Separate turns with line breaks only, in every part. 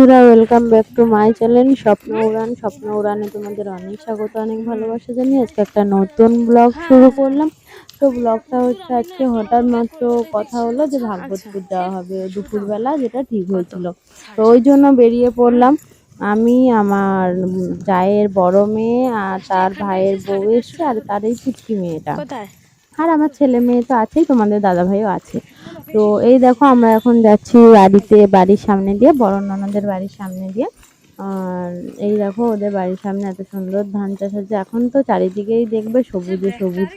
বন্ধুরা, welcome back to my channel স্বপ্ন উড়ান। স্বপ্ন উড়ানে তোমাদের অনেক স্বাগত, অনেক ভালোবাসা জানিয়ে আজকে একটা নতুন ব্লগ শুরু করলাম। তো ব্লগটা হচ্ছে আজকে হঠাৎ মাত্র কথা হলো যে ভাগবতপুর যাওয়া হবে দুপুরবেলা, যেটা ঠিক হয়েছিল। তো ওই জন্য বেরিয়ে পড়লাম। আমি, আমার জায়ের বড় মেয়ে আর তার ভাইয়ের বউ এসছে, আর তার এই পুচকি মেয়েটা, আর আমার ছেলে মেয়ে তো আছেই, তোমাদের দাদা ভাইও আছে। তো এই দেখো আমরা এখন যাচ্ছি বাড়ির সামনে দিয়ে, বড় ননদের বাড়ির সামনে দিয়ে। আর এই দেখো ওদের বাড়ির সামনে এত সুন্দর ধান চাষ হচ্ছে, এখন তো চারিদিকেই দেখবে সবুজে সবুজ।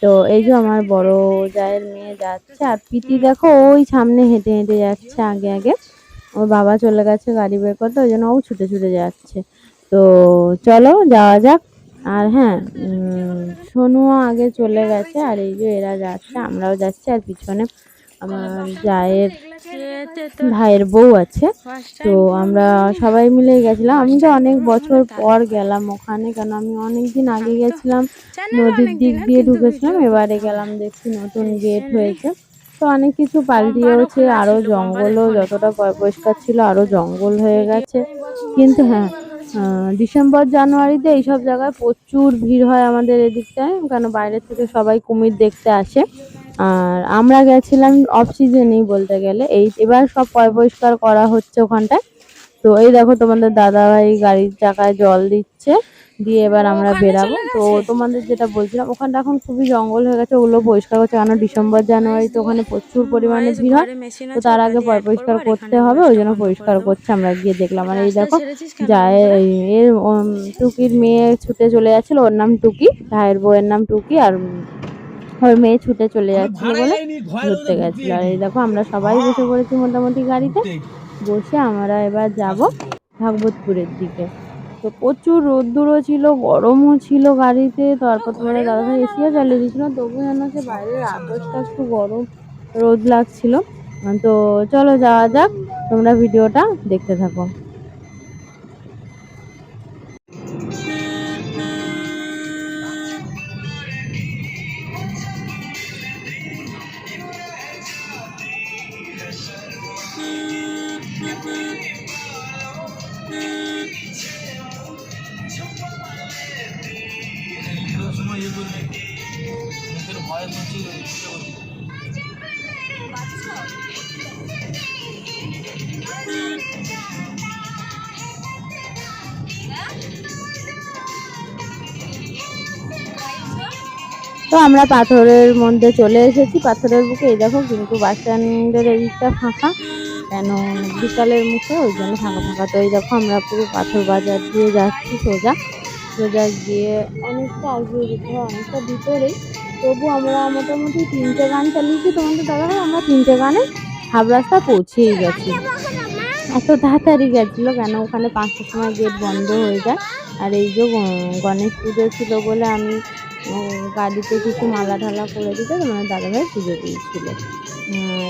তো এই যে আমার বড় জায়ের মেয়ে যাচ্ছে, আর প্রীতি দেখো ওই সামনে হেঁটে হেঁটে যাচ্ছে আগে আগে। ওর বাবা চলে গেছে গাড়ি বের করতে, ওই জন্য ও ছুটে ছুটে যাচ্ছে। তো চলো যাওয়া যাক। আর হ্যাঁ, সোনুও আগে চলে গেছে, আর এই যে এরা যাচ্ছে, আমরাও যাচ্ছি, আর পিছনে আমার জায়ের ভাইয়ের বউ আছে। তো আমরা সবাই মিলে গেছিলাম। আমি তো অনেক বছর পর গেলাম ওখানে, কেন আমি অনেক দিন আগে গেছিলাম, নদীর দিক দিয়ে ঢুকেছিলাম। এবারে গেলাম, দেখছি নতুন গেট হয়েছে, তো অনেক কিছু পাল্টিয়েওছে, আরো জঙ্গলও যতটা পরিষ্কার ছিল আরো জঙ্গল হয়ে গেছে। কিন্তু হ্যাঁ, ডিসেম্বর জানুয়ারিতে এইসব জায়গায় প্রচুর ভিড় হয় আমাদের এদিকটায়, কেন বাইরের থেকে সবাই কুমির দেখতে আসে। আর আমরা গেছিলাম অফ সিজনেই বলতে গেলে, এবার সব পরিষ্কার করা হচ্ছে ওখানটায়। তো এই দেখো তোমাদের দাদাভাই গাড়ির চাকায় জল দিচ্ছে, দিয়ে এবার আমরা বেরাবো। তো তোমাদের যেটা বলছিলাম, ওখানটা এখন খুবই জঙ্গল হয়ে গেছে, ওগুলো পরিষ্কার করছে, কারণ ডিসেম্বর জানুয়ারিতে ওখানে প্রচুর পরিমাণে ভিড় হয়। তো তার আগে পরিষ্কার করতে হবে, ওই জন্য পরিষ্কার করছে। আমরা গিয়ে দেখলাম, আর এই দেখো যায় এর টুকির মেয়ে ছুটে চলে যাচ্ছিল, ওর নাম টুকি, ভাইয়ের বউয়ের নাম টুকি, আর ওর মেয়ে ছুটে চলে যাচ্ছিল বলে ধরতে গেছিল। আর এই দেখো আমরা সবাই বসে পড়েছি মোটামুটি গাড়িতে, বসে আমরা এবার যাব ভাগবতপুরের দিকে। তো প্রচুর রোদ্দুরও ছিল, গরমও ছিল গাড়িতে। তারপর তোমাদের দাদাভাই এসিও চালিয়ে দিয়েছিল, তবু যেন সে বাইরের আকাশটা একটু গরম, রোদ লাগছিল। তো চলো যাওয়া যাক, তোমরা ভিডিওটা দেখতে থাকো। তো আমরা পাথরের মধ্যে চলে এসেছি, পাথরের বুকে। এই দেখো, কিন্তু বাস স্ট্যান্ডের এইটা ফাঁকা, কেন বিকালের মুখে, ওই জন্য ফাঁকা ফাঁকা। তো এই দেখো আমরা পুরো পাথর বাজার দিয়ে যাচ্ছি, সোজা সোজা গিয়ে অনেকটা আগিয়ে যেতে হয়, অনেকটা ভিতরেই। তবু আমরা মোটামুটি 3টে গান চালিয়েছি তোমাদের দাদাভাই, আমরা 3টে গানে হাফ রাস্তা পৌঁছেই গেছি। এত তাড়াতাড়ি গেছিলো, কেন ওখানে 5টার সময় গেট বন্ধ হয়ে যায়। আর এই যে গণেশ পুজো ছিল বলে আমি গাড়িতে কিছু মালা ঢালা করে দিতে তোমার দাদাভাই পুজো দিয়েছিল।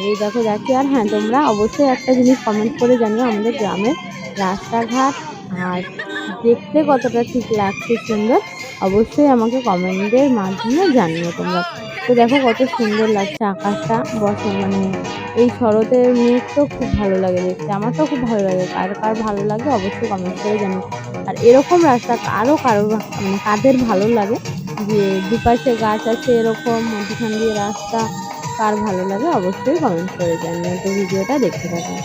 এই দেখো যাচ্ছি। আর হ্যাঁ, তোমরা অবশ্যই একটা জিনিস কমেন্ট করে জানিও, আমাদের গ্রামের রাস্তাঘাট আর দেখতে কতটা ঠিক লাগছে, সুন্দর, অবশ্যই আমাকে কমেন্টের মাধ্যমে জানিও তোমরা। তো দেখো কত সুন্দর লাগছে আকাশটা, মানে এই শরতের মেঘ তো খুব ভালো লাগে দেখতে, আমার তো খুব ভালো লাগে। কার কার ভালো লাগে অবশ্যই কমেন্ট করে জানিও। আর এরকম রাস্তা কারো মানে কাদের ভালো লাগে, যে দুপাশে গাছ আছে এরকম মধ্যখান দিয়ে রাস্তা, কার ভালো লাগে অবশ্যই কমেন্ট করে জানিও। তো ভিডিওটা দেখতে থাকো।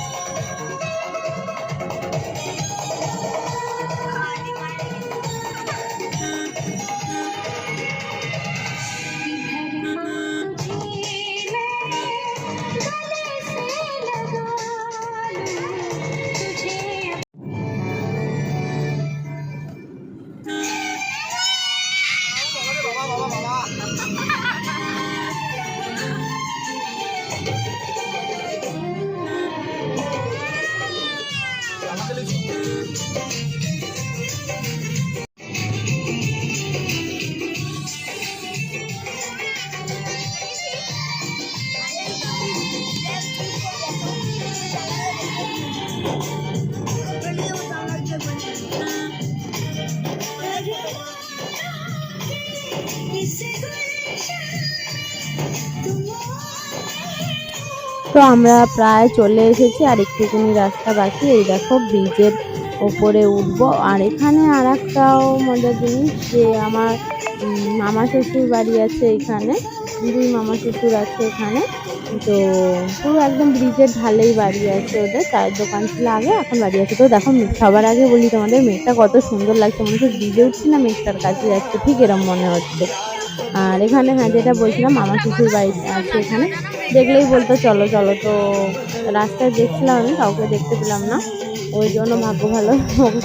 তো তো আমরা প্রায় চলে এসেছি, আর একটুখানি রাস্তা বাকি। এই দেখো ব্রিজের ওপরে উঠবো। আর এখানে আর একটাও মজার জিনিস, যে আমার মামা শ্বশুর বাড়ি আছে এখানে, দুই মামা শ্বশুর আছে এখানে। তো পুরো একদম ব্রিজের ঢালেই বাড়ি আছে ওদের। চায়ের দোকান ছিল আগে, এখন বাড়ি আছে। তো দেখো সবার আগে বলি তোমাদের, মেঘটা কত সুন্দর লাগছে, মনে হচ্ছে ব্রিজে উঠছি না মেঘটার কাছে যাচ্ছে, ঠিক এরকম মনে হচ্ছে। আর এখানে হ্যাঁ, যেটা বলছিলাম মামা শ্বশুর বাড়ি আছে এখানে, দেখলেই বলতো চলো চলো। তো রাস্তায় দেখছিলাম, আমি কাউকে দেখতে পেলাম না, ওই জন্য ভাগ্য ভালো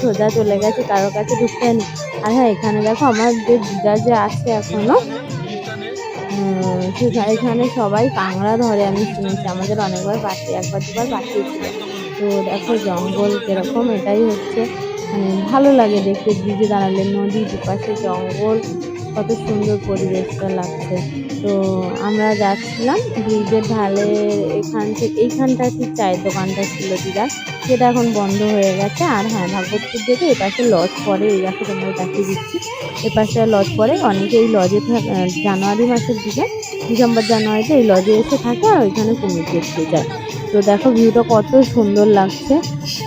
সোজা চলে গেছে, কারোর কাছে ঢুকতে হয়নি। আর হ্যাঁ, এখানে দেখো আমার যে দিদা যে আছে এখনো, এখানে সবাই কাঁকড়া ধরে, আমি শুনেছি। আমাদের অনেকবার একবার দুবার পাঠিয়েছিল। তো দেখো জঙ্গল কিরকম, এটাই হচ্ছে মানে ভালো লাগে দেখতে। ব্রিজে দাঁড়ালে নদী, দুপাশে জঙ্গল, কত সুন্দর পরিবেশটা লাগছে। তো আমরা যাচ্ছিলাম ব্রিজের ঢালে, এইখানটা ঠিক চায়ের দোকানটা ছিল দিদার, যেটা এখন বন্ধ হয়ে গেছে। আর হ্যাঁ, ভাগবতপুর থেকে এপাশে লজ পড়ে, এই দেখো তোমাদের দেখিয়ে দিচ্ছি, এপাশে লজ পড়ে। অনেকে এই লজে জানুয়ারি মাসের দিকে, ডিসেম্বর জানুয়ারিতে এই লজে এসে থাকে, আর ওইখানে কুমির দেখতে যায়। তো দেখো ভিউটা কত সুন্দর লাগছে,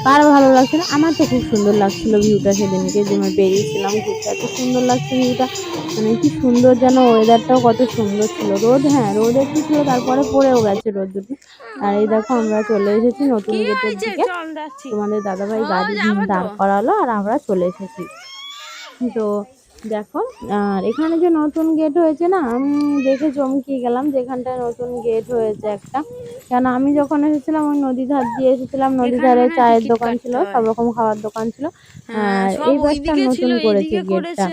কার ভালো লাগছে না? আমার তো খুব সুন্দর লাগছিল ভিউটা, সেদিনকে যে বেরিয়েছিলাম ঘুরতে, এত সুন্দর লাগছে ভিউটা, মানে কি সুন্দর যেন, ওয়েদারটাও কত সুন্দর ছিল। রোদ, হ্যাঁ রোদ একটু ছিল, তারপরে পড়েও গেছে রোদ দুটি। আর এই দেখো আমরা চলে এসেছি নতুন গেটের দিকে, তোমাদের দাদাভাই গাড়ি দাঁড় করালো আর আমরা চলে এসেছি। তো দেখো, আর এখানে যে নতুন গেট হয়েছে না, আমি দেখে চমকিয়ে গেলাম, যেখানটায় নতুন গেট হয়েছে একটা। কেন আমি যখন এসেছিলাম ওই নদী ধার দিয়ে এসেছিলাম, নদী ধারে চায়ের দোকান ছিল, সব রকম খাওয়ার দোকান ছিল। আর এই পাশটা নতুন করেছে গেটটা।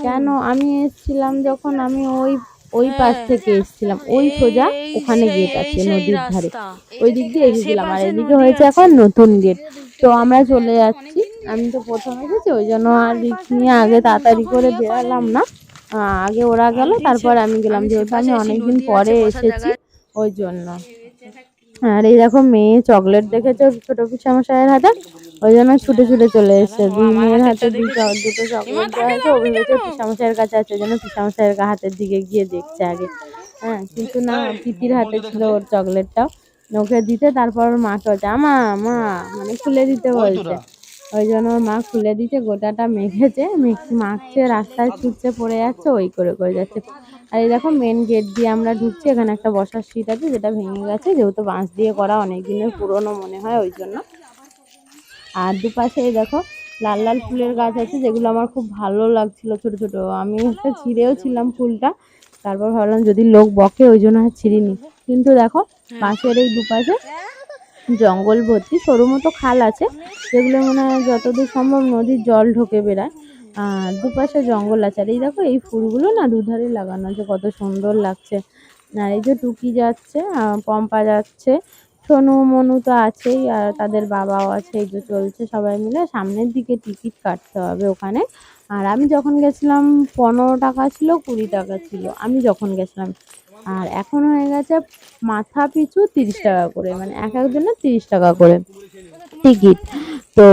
কেন আমি এসেছিলাম যখন, আমি ওই ওই পাশ থেকে এসেছিলাম, ওই সোজা ওখানে গেট আছে নদীর ধারে, ওই দিক দিয়ে এসেছিলাম। আর এদিকে হয়েছে এখন নতুন গেট। তো আমরা চলে যাচ্ছি, আমি তো প্রথম এসেছি, ওই জন্য আর রিস্ক নিয়ে আগে তাড়াতাড়ি করে বেরালাম না। আগে ওরা গেল, তারপর আমি গেলাম, যেহেতু আমি অনেকদিন পরে এসেছি ওই জন্য। আর এই দেখো মেয়ে চকলেট দেখেছে ছোট পিসামশাইয়ের হাতে, ওই জন্য ছুটে ছুটে চলে এসেছে। দুই মেয়ের হাতে দুটো চকলেট দেওয়া হয়েছে, ও ভেবেছে পিসামশাইয়ের কাছে আছে, ওই জন্য পিসামশাইয়ের হাতের দিকে গিয়ে দেখছে আগে। হ্যাঁ, কিন্তু না, পিতির হাতে ছিল ওর চকলেটটাও, ওকে দিতে। তারপর ওর মাকে বলছে মা মা, মানে খুলে দিতে বলছে, ওই জন্য ওর মা খুলে দিতে, গোটাটা মেখেছে, মাখছে, রাস্তায় ছুটছে, পড়ে যাচ্ছে, ওই করে করে যাচ্ছে। আর এই দেখো মেন গেট দিয়ে আমরা ঢুকছি, এখানে একটা বসার সিট আছে, যেটা ভেঙে গেছে, যেহেতু বাঁশ দিয়ে করা, অনেক দিনের পুরনো মনে হয় ওই জন্য। আর দুপাশে এই দেখো লাল লাল ফুলের গাছ আছে, যেগুলো আমার খুব ভালো লাগছিল, ছোট ছোট। আমি একটা ছিঁড়েও ছিলাম ফুলটা, তারপর ভাবলাম যদি লোক বকে, ওই জন্য আর ছিঁড়িনি। কিন্তু দেখো পাশের এই দুপাশে জঙ্গল ভর্তি, সরু মতো খাল আছে, যেগুলো মনে হয় যতদূর সম্ভব নদীর জল ঢোকে বেড়ায়। আর দুপাশে জঙ্গল আছে। আর এই দেখো এই ফুলগুলো না দুধারে লাগানো আছে, কত সুন্দর লাগছে। আর এই যে টুকি যাচ্ছে, পম্পা যাচ্ছে, সোনু মনু তো আছেই, আর তাদের বাবাও আছে, এই যে চলছে সবাই মিলে। সামনের দিকে টিকিট কাটতে হবে ওখানে। আর আমি যখন গেছিলাম 15 টাকা ছিল, 20 টাকা ছিল আমি যখন গেছিলাম। আর এখন হয়ে গেছে মাথা পিছু 30 টাকা করে, মানে এক একজনের 30 টাকা করে টিকিট। তো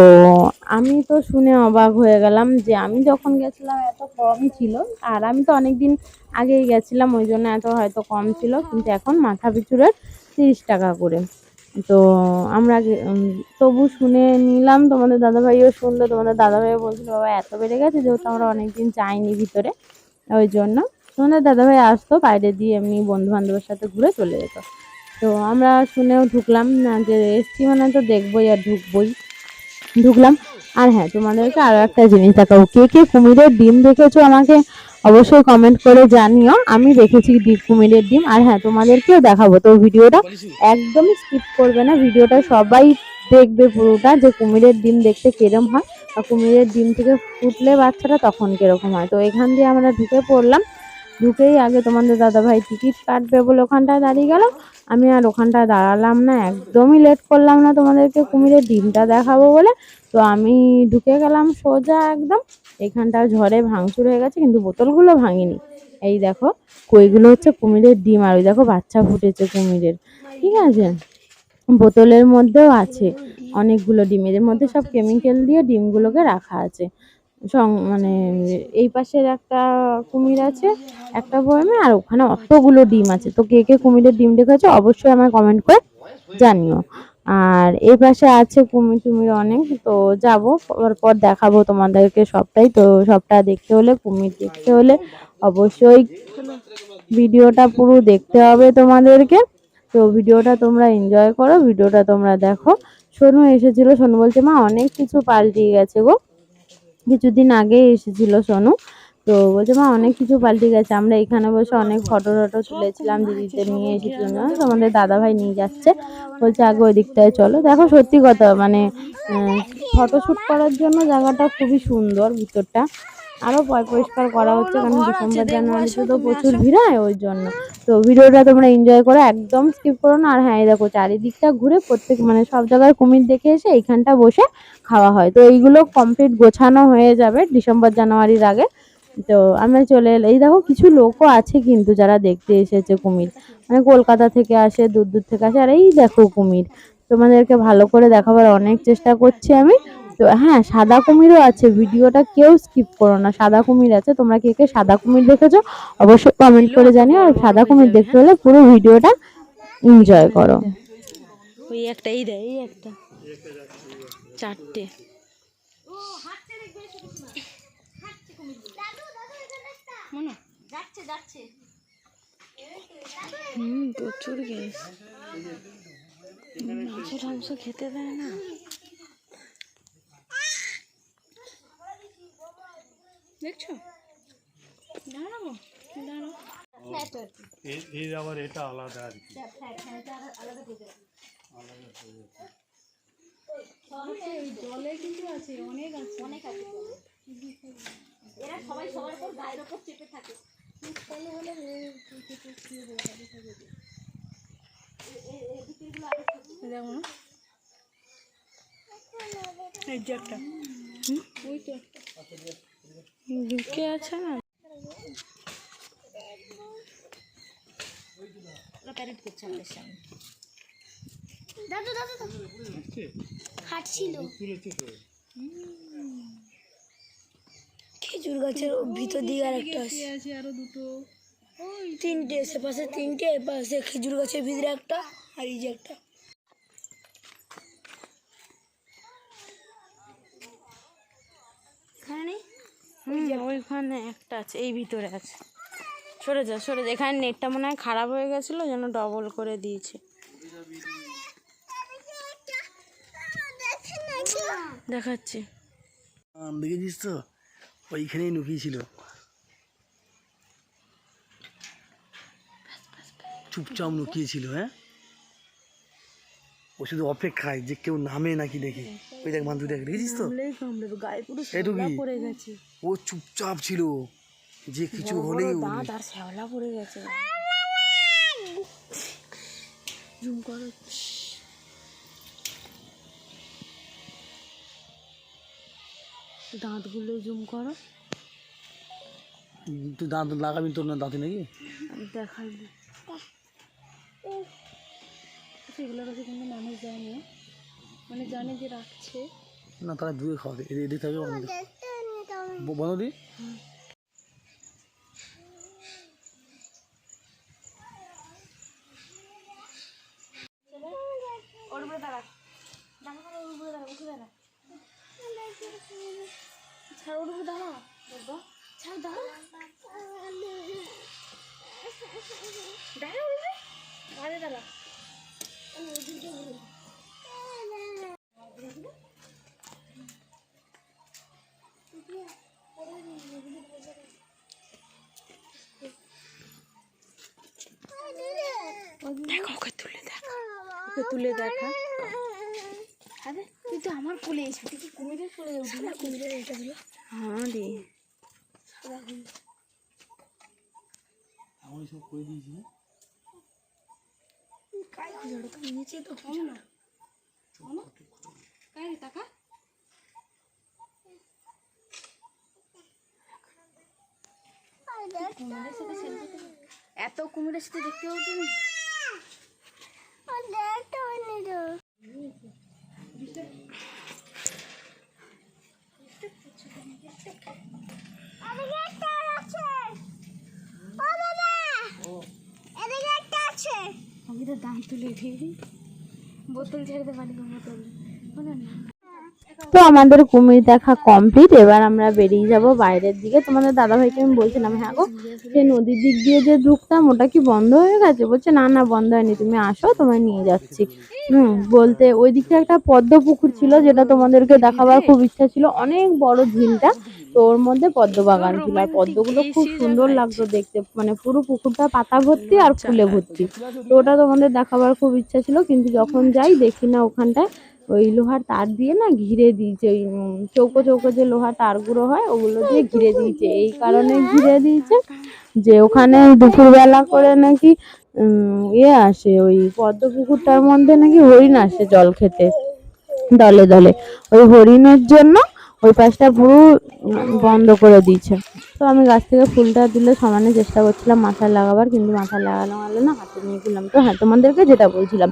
আমি তো শুনে অবাক হয়ে গেলাম, যে আমি যখন গেছিলাম এত কম ছিল, আর আমি তো অনেকদিন আগেই গেছিলাম, ওই জন্য এত হয়তো কম ছিল, কিন্তু এখন মাথা পিছু রেট 30 টাকা করে। তো আমরা তবু শুনে নিলাম, তোমাদের দাদাভাইও শুনলো, তোমাদের দাদাভাইও বলছিল বাবা এত বেড়ে গেছে, যেহেতু আমরা অনেকদিন যাইনি ভিতরে, ওই জন্য। তোমাদের দাদাভাই আসতো বাইরে দিয়ে, এমনি বন্ধু বান্ধবের সাথে ঘুরে চলে যেত। তো আমরা শুনেও ঢুকলাম না, যে এসছি মানে তো দেখবোই আর ঢুকলাম। আর হ্যাঁ, তোমাদেরকে আরো একটা জিনিস দেখাবো, কে কে কুমিরের ডিম দেখেছো আমাকে অবশ্যই কমেন্ট করে জানিও। আমি দেখেছি কুমিরের ডিম। আর হ্যাঁ, তোমাদেরকেও দেখাবো, তো ভিডিওটা একদমই স্কিপ করবে না, ভিডিওটা সবাই দেখবে পুরোটা, যে কুমিরের ডিম দেখতে কিরম হয়, আর কুমিরের ডিম থেকে ফুটলে বাচ্চাটা তখন কিরকম হয়। তো এখান দিয়ে আমরা ঢুকে পড়লাম, ঢুকেই আগে তোমাদের দাদাভাই টিকিট কাটবে বলে ওখানটায় দাঁড়িয়ে গেল। আমি আর ওখানটায় দাঁড়ালাম না, একদমই লেট করলাম না তোমাদেরকে কুমিরের ডিমটা দেখাবো বলে। তো আমি ঢুকে গেলাম সোজা একদম। এখানটা ঝড়ে ভাঙচুর হয়ে গেছে, কিন্তু বোতলগুলো ভাঙিনি। এই দেখো কইগুলো হচ্ছে কুমিরের ডিম, আর ওই দেখো বাচ্চা ফুটেছে কুমিরের, ঠিক আছে। বোতলের মধ্যেও আছে অনেকগুলো ডিম, এর মধ্যে সব কেমিক্যাল দিয়ে ডিমগুলোকে রাখা আছে। মানে এই পাশের একটা কুমির আছে একটা বয়মে, আর ওখানে অতগুলো ডিম আছে। তো কে কে কুমিরের ডিম দেখেছো অবশ্যই আমায় কমেন্ট করে জানিও। আর এই পাশে আছে কুমির টুমির অনেক, তো যাবো পর দেখাবো তোমাদেরকে সবটাই। তো সবটা দেখতে হলে, কুমির দেখতে হলে অবশ্যই ভিডিওটা পুরো দেখতে হবে তোমাদেরকে। তো ভিডিওটা তোমরা এনজয় করো, ভিডিওটা তোমরা দেখো। সোনু এসেছিল, সোনু বলছে মা অনেক কিছু পাল্টে গেছে গো। কিছুদিন আগে এসেছিল সোনু, তো বলছে মা অনেক কিছু পাল্টে গেছে। আমরা এখানে বসে অনেক ফটো টটো তুলেছিলাম, দিদিদের নিয়ে এসেছিলাম, তোমাদের দাদা ভাই নিয়ে যাচ্ছে, বলছে আগে ওই দিকটায় চলো। দেখো সত্যি কথা, মানে ফটোশ্যুট করার জন্য জায়গাটা খুবই সুন্দর, ভিতরটা আরো পরিষ্কার করা হচ্ছে, কারণ ডিসেম্বর জানুয়ারিতে তো প্রচুর ভিড় হয় ওই জন্য। তো ভিডিওটা তোমরা এনজয় করো, একদম স্কিপ করো না। আর হ্যাঁ, এই দেখো চারিদিকটা ঘুরে প্রত্যেক মানে সব জায়গায় কুমির দেখে এসে এইখানটা বসে খাওয়া হয়। তো এইগুলো কমপ্লিট গোছানো হয়ে যাবে ডিসেম্বর জানুয়ারির আগে। তো আমরা চলে এলাম। এই দেখো কিছু লোকও আছে কিন্তু যারা দেখতে এসেছে কুমির, মানে কলকাতা থেকে আসে, দূর দূর থেকে আসে। আর এই দেখো কুমির, তোমাদেরকে ভালো করে দেখাবার অনেক চেষ্টা করছি আমি। তো হ্যাঁ, সাদা কুমিরও আছে, ভিডিওটা কেউ স্কিপ করো না, সাদা কুমির আছে। তোমরা কে কে সাদা কুমির দেখেছো অবশ্যই কমেন্ট করে জানিও। আর সাদা কুমির দেখতে হলে পুরো ভিডিওটা এনজয় করো।
ওই একটা, এই দেয়, এই একটা, চারটে। প্রচুর গ্যাস, মাংস খেতে দেয় না। দেখছো,
এর আবার এটা আলাদা আর কি।
জলে কিন্তু আছে, অনেক আছে, অনেক আছে। এরা সবাই সবার উপর গায়ের উপর চেপে থাকে। দেখো না, এই যে একটা, ওই তো একটা ঢুকে আছে না। প্যারেড করছে আমাদের সামনে। দাদু দাদু হাঁটছিল। খেজুর গাছের ভিতর দিকে আর একটা আছে, আরো দুটো, তিনটে, সে পাশে তিনটে, পাশে খেজুর গাছের ভিতরে একটা, আর এই যে একটা। ওইখানে একটা আছে, এই ভিতরে আছে। সরে যা, সরে যা, এখানে নেটটা মনে হয় খারাপ হয়ে গেছিলো, যেন ডবল করে দিয়েছে। দেখাচ্ছি,
দেখেছিস তো, ওইখানেই লুকিয়েছিল, চুপচাপ লুকিয়েছিল। হ্যাঁ, ও শুধু অপেক্ষায় যে কেউ নামে নাকি দেখে। ওই দেখ বান্ধবী, দেখ দেখেছিস তো, ও চুপচাপ ছিল, যে কিছু হলেই
দাঁত আর শ্যাওলা পড়ে গেছে। জুম করো, দাঁতগুলো জুম করো।
তুই দাঁত লাগাবি তোর না দাঁতে নাকি
দেখাই সেগুলোর কাছে কিন্তু মানুষ যায় না, মানে জানে যে রাখছে
না, তারা দূরে খাওয়াবে, এদিকে থাকে বন্ধ দি।
ওর উপরে দাঁড়া, ওর উপরে দাঁড়া, উঠে দাঁড়া, ছাড়, ওর উপরে দাঁড়া বাবা, ছাড়, দাঁড়া, দাঁড়া, ঘরে দাঁড়া। দেখা, ওকে তুলে দেখা, ওকে তুলে দেখা। আরে তুই তো আমার কোলে এসে, তুই কি কুমিরের কোলে উঠবি না? কুমিরের এটা দিল, হ্যাঁ রে,
আমি সব করে দিয়েছি।
কাই খুঁজে তো নিচে তো খুঁজো না, কাই টাকা এত কুমিরের সাথে দেখতে হবে তুমি। আমি তো দাম তুলে দিই। বোতল ছেড়ে দে, পানি বোতল শোনো না।
তো আমাদের কুমির দেখা কমপ্লিট। এবার আমরা বেরিয়ে যাব বাইরের দিকে। তোমাদের দাদাভাইকে আমি বলছিলাম, হ্যাঁ গো সেই নদীর দিক দিয়ে যে ঢুকতাম ওটা কি বন্ধ হয়ে গেছে? বলছে না না বন্ধ হয়নি, তুমি আসো তোমায় নিয়ে যাচ্ছি। বলতে ওই দিকটা একটা পদ্ম পুকুর ছিল, যেটা তোমাদেরকে দেখাবার খুব ইচ্ছা ছিল। অনেক বড় ঝিলটা, তো ওর মধ্যে পদ্ম বাগান ছিল আর পদ্মগুলো খুব সুন্দর লাগতো দেখতে, মানে পুরো পুকুরটা পাতা ভর্তি আর ফুলে ভর্তি। তো ওটা তোমাদের দেখাবার খুব ইচ্ছা ছিল, কিন্তু যখন যাই দেখি না ওখানটায় ওই লোহার তার দিয়ে না ঘিরে দিয়েছে, ওই চৌকো চৌকো যে লোহার তারগুলো হয় ওগুলো দিয়ে ঘিরে দিয়েছে। এই কারণে ঘিরে দিয়েছে যে ওখানে দুপুরবেলা করে নাকি আসে, ওই পদ্ম পুকুরটার মধ্যে নাকি হরিণ আসে জল খেতে দলে দলে। ওই হরিণের জন্য ওই পাশটা পুরো বন্ধ করে দিয়েছে। তো আমি গাছ থেকে ফুলটা দিলে সমানে চেষ্টা করছিলাম মাথায় লাগাবার, কিন্তু মাথায় লাগানো গেলো না, হাতে নিয়ে গেলাম। তো হ্যাঁ, তোমাদেরকে যেটা বলছিলাম,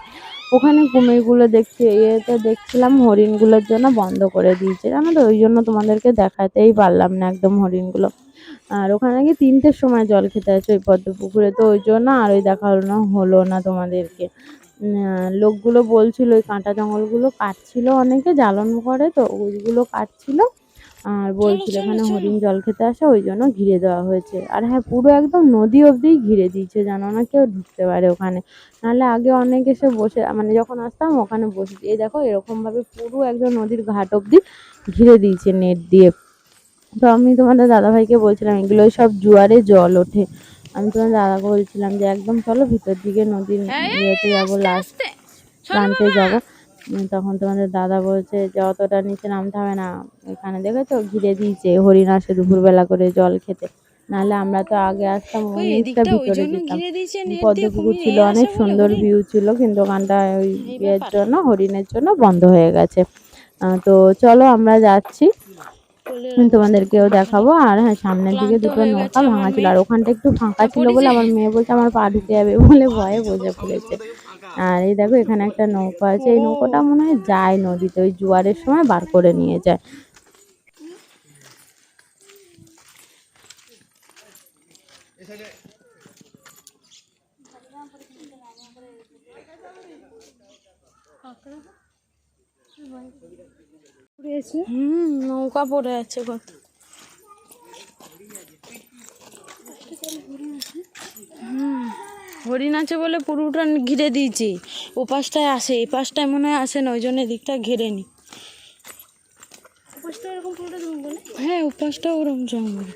ওখানে কুমিরগুলো দেখছিলাম হরিণগুলোর জন্য বন্ধ করে দিয়েছে, জানো তো, ওই জন্য তোমাদেরকে দেখাতেই পারলাম না একদম হরিণগুলো। আর ওখানে নাকি 3টের সময় জল খেতে আসে ওই পদ্ম পুকুরে, তো ওই জন্য আর ওই দেখানো হলো না তোমাদেরকে। লোকগুলো বলছিল ওই কাঁটা জঙ্গলগুলো কাটছিল, অনেকে জ্বালন করে তো ওইগুলো কাটছিল আর বলছিল এখানে হরিণ জল খেতে আসে, ওই জন্য ঘিরে দেওয়া হয়েছে। আর হ্যাঁ, পুরো একদম নদী অবধি ঘিরে দিয়েছে, জানো না কেউ ঢুকতে পারে ওখানে। নাহলে আগে অনেক এসে বসে, মানে যখন আসতাম ওখানে বসে, এই দেখো এরকম ভাবে পুরো একদম নদীর ঘাট অবধি ঘিরে দিয়েছে নেট দিয়ে। তো আমি তোমাদের দাদাভাইকে বলছিলাম এগুলোই সব জোয়ারে জল ওঠে। আমি তোমার দাদাকে বলছিলাম যে একদম চলো ভিতর দিকে নদীর ইয়েতে যাবো, লাস্ট প্রান্তে যাবো। তখন তোমাদের দাদা বলছে যে অতটা নিচে নামতে হবে না, এখানে দেখেছো ঘিরে দিয়েছে, হরিণ আসে দুপুরবেলা করে জল খেতে। নাহলে আমরা তো আগে আসতাম অনেকটা ভিতরে যেতাম, পদ্ম পুকুর ছিল, অনেক সুন্দর ভিউ ছিল, কিন্তু ওখানটা ওই ইয়ের জন্য, হরিণের জন্য বন্ধ হয়ে গেছে। তো চলো আমরা যাচ্ছি, তোমাদেরকেও দেখাবো। আর হ্যাঁ, সামনের দিকে দুটো নৌকা ভাঙা ছিল, আর ওখানটা একটু ফাঁকা ছিল বলে আমার মেয়ে বলছে আমার পা ঢুকে যাবে বলে ভয়ে বসে পড়েছে। আর এই দেখো এখানে একটা নৌকা আছে, এই নৌকাটা মনে হয় যায় নদীতে, ওই জোয়ারের সময় বার করে নিয়ে যায়।
নৌকা পড়ে আছে গো। হরিণ আছে বলে পুরোটা ঘিরে দিয়েছি, ও পাশটায় আসে, এই পাশটায় মনে হয় আসে না, ওই জন্য এদিকটা ঘিরে নি। হ্যাঁ, ও পাশটা ওরকম জঙ্গল।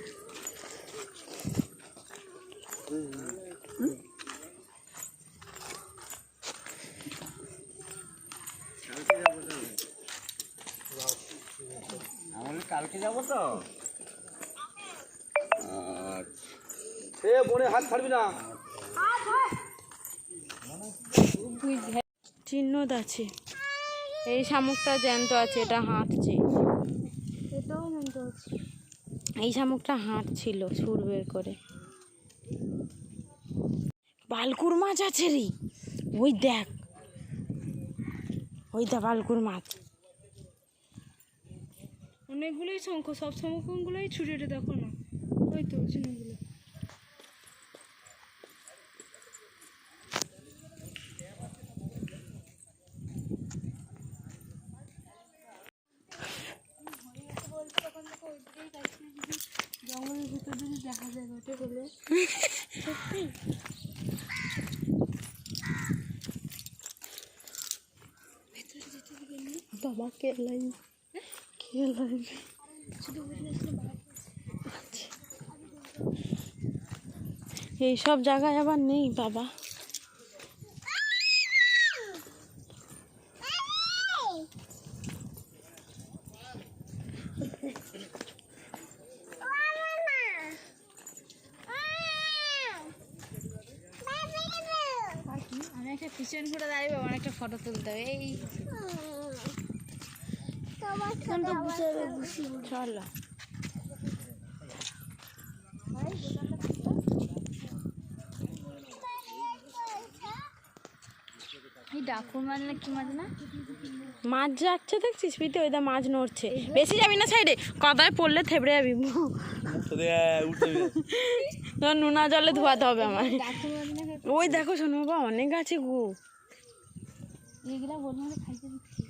কালকে যাবো তো, বনে হাত ছাড়বি না।
চিহ্ন আছে, এই শামুকটা জ্যান্ত আছে, এটা হাঁটছে, এটাও জ্যান্ত আছে। এই শামুকটা হাঁটছিল সুর বের করে। বালকুর মাছ আছে রে, ওই দেখ, ওই দা বালকুর মাছ। অনেকগুলোই শঙ্খ, সব শঙ্খগুলোই ছুটে দেখো না, ওই তো চিহ্নগুলো। জঙ্গলের ভিতর যদি দেখা যায় ঘটে বলে সত্যি। বাবা কেলাই এইসব জায়গায় আবার নেই বাবা। আমি একটা পিছন ঘুরে দাঁড়িয়ে আমার একটা ফটো তুলতে হবে। এই চলো, এই ডাকুর মাছ না কি মাছ, না মাছ যাচ্ছে দেখছিস পিতে, ওই দা মাছ নড়ছে। বেশি যাবি না সাইডে, কাদায় পড়লে থেবড়ে যাবি, নুনা জলে ধোয়াতে হবে আমার। ওই দেখো শোনো বাবা, অনেক আছে গো। এগুলা বলবো না খাইতে দিচ্ছি।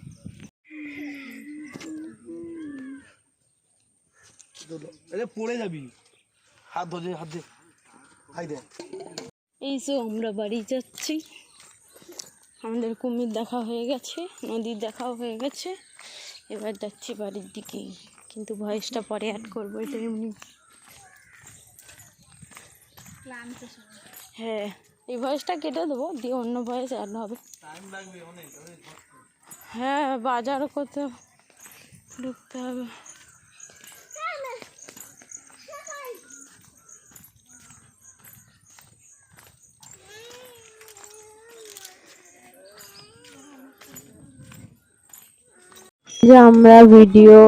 পড়ে যাবি, হাত ধরে হাত দে, খাই দে।
এই যে আমরা বাড়ি যাচ্ছি, আমাদের কুমির দেখা হয়ে গেছে, নদীর দেখাও হয়ে গেছে, এবার যাচ্ছি বাড়ির দিকেই। কিন্তু ভয়েসটা পরে অ্যাড করবো, এটা এমনি। হ্যাঁ, এই ভয়েসটা কেটে দেবো, দিয়ে অন্য ভয়েস অ্যাড হবে। হ্যাঁ, বাজার করতে ঢুকতে হবে।
যে আমরা ভিডিও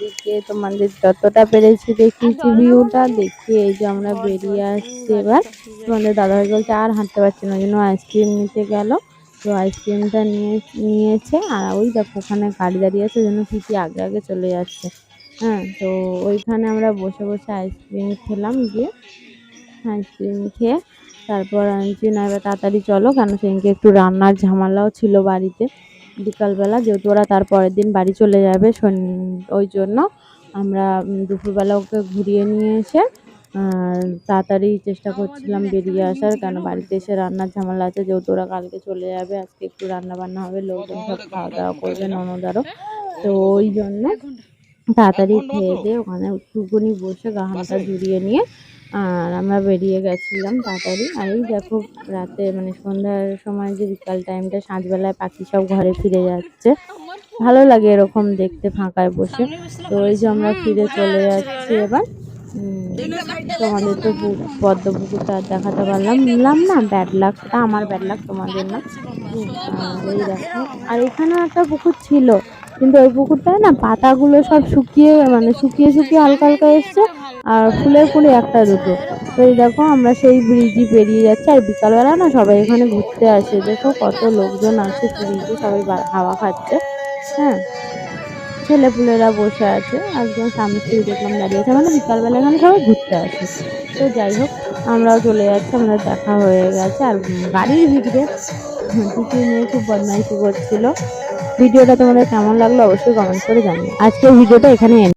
দিকে তোমাদের যতটা পেরেছি দেখিয়েছি, ভিউটা দেখিয়ে এই যে আমরা বেরিয়ে আসছি। এবার তোমাদের দাদাভাই বলছে আর হাঁটতে পারছি না, ওই জন্য আইসক্রিম নিতে গেল। তো আইসক্রিমটা নিয়েছে, আর ওই দেখো ওখানে গাড়ি দাঁড়িয়ে আছে, ওই জন্য পিটি আগে আগে চলে যাচ্ছে। হ্যাঁ, তো ওইখানে আমরা বসে বসে আইসক্রিম খেলাম। গিয়ে আইসক্রিম খেয়ে তারপর আনছি না, এবার তাড়াতাড়ি চলো, কেন সেদিনকে একটু রান্নার ঝামেলাও ছিল বাড়িতে বিকালবেলা, যেহেতু ওরা তার পরের দিন বাড়ি চলে যাবে, ওই জন্য আমরা দুপুরবেলা ওকে ঘুরিয়ে নিয়ে এসে তাড়াতাড়ি চেষ্টা করছিলাম বেরিয়ে আসার, কেন বাড়িতে এসে রান্নার ঝামেলা আছে, যেহেতু ওরা কালকে চলে যাবে। আজকে একটু রান্না বান্না হবে, লোকজন সব খাওয়া দাওয়া করবে, ননদারও। তো ওই জন্য তাড়াতাড়ি খেয়ে দিয়ে ওখানে একটুকুনি বসে গাহানটা জুড়িয়ে নিয়ে আর আমরা বেরিয়ে গেছিলাম তাড়াতাড়ি। আর এই দেখো রাতে মানে সন্ধ্যার সময় যে বিকাল টাইমটা, সাঁঝবেলায় পাখি সব ঘরে ফিরে যাচ্ছে, ভালো লাগে এরকম দেখতে ফাঁকায় বসে। তো ওই যে আমরা ফিরে চলে যাচ্ছি এবার। তোমাদের তো পদ্ম পুকুরটা দেখাতে পারলাম না, ব্যাড লাকটা আমার, ব্যাড লাক তোমাদের না। এই দেখো, আর এখানেও একটা পুকুর ছিল, কিন্তু ওই পুকুরটায় না পাতাগুলো সব শুকিয়ে হালকা হালকা এসছে, আর ফুলে একটা দুটো। তো এই দেখো আমরা সেই ব্রিজই পেরিয়ে যাচ্ছি, আর বিকালবেলা না সবাই এখানে ঘুরতে আসে, দেখো কত লোকজন আছে ব্রিজে, সবাই হাওয়া খাচ্ছে। হ্যাঁ, ছেলেপুলেরা বসে আছে, একদম স্বামী স্ত্রী দেখলাম দাঁড়িয়ে আছে, মানে বিকালবেলা এখানে সবাই ঘুরতে আসে। তো যাই হোক, আমরাও চলে যাচ্ছি, আমাদের দেখা হয়ে গেছে। আর গাড়ির ভিড়ে টিকি নিয়ে খুব বদমাইশি করছিল। ভিডিওটা তোমাদের কেমন লাগলো অবশ্যই কমেন্ট করে জানিও। আজকের ভিডিওটা এখানে